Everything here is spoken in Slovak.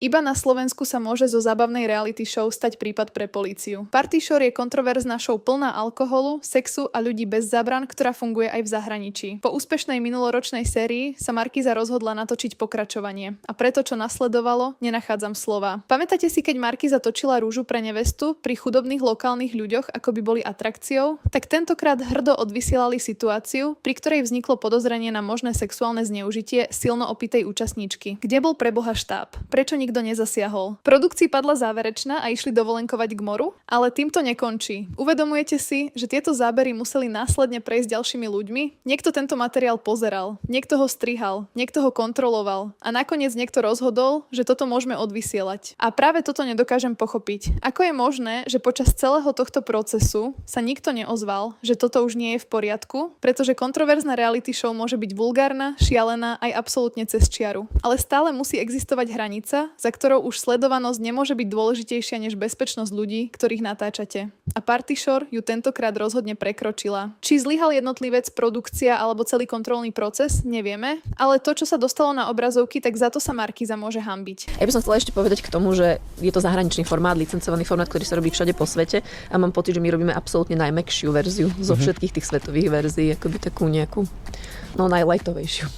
Iba na Slovensku sa môže zo zábavnej reality show stať prípad pre políciu. Party Shore je kontroverzná show plná alkoholu, sexu a ľudí bez zábran, ktorá funguje aj v zahraničí. Po úspešnej minuloročnej sérii sa Markíza rozhodla natočiť pokračovanie. A preto, čo nasledovalo, nenachádzam slova. Pamätáte si, keď Markíza točila Rúžu pre nevestu pri chudobných lokálnych ľuďoch, ako by boli atrakciou? Tak tentokrát hrdo odvysielali situáciu, pri ktorej vzniklo podozrenie na možné sexuálne zneužitie silno opitej účastníčky. Kde bol preboha štáb? Prečo nikto nezasiahol? Produkcii padla záverečná a išli dovolenkovať k moru, ale týmto nekončí. Uvedomujete si, že tieto zábery museli následne prejsť ďalšími ľuďmi? Niekto tento materiál pozeral, niekto ho strihal, niekto ho kontroloval a nakoniec niekto rozhodol, že toto môžeme odvysielať. A práve toto nedokážem pochopiť. Ako je možné, že počas celého tohto procesu sa nikto neozval, že toto už nie je v poriadku, pretože kontroverzná reality show môže byť vulgárna, šialená aj absolútne cez čiaru. Ale stále musí existovať hranica, za ktorou už sledovanosť nemôže byť dôležitejšia než bezpečnosť ľudí, ktorých natáčate. A Party Shore ju tentokrát rozhodne prekročila. Či zlyhal jednotlivec, produkcia alebo celý kontrolný proces, nevieme, ale to, čo sa dostalo na obrazovky, tak za to sa Markíza môže hanbiť. Ja by som chcela ešte povedať k tomu, že je to zahraničný formát, licencovaný formát, ktorý sa robí všade po svete a mám pocit, že my robíme absolútne najmäkšiu verziu zo všetkých tých svetových verzií, akoby takú nejakú najlightovejšiu.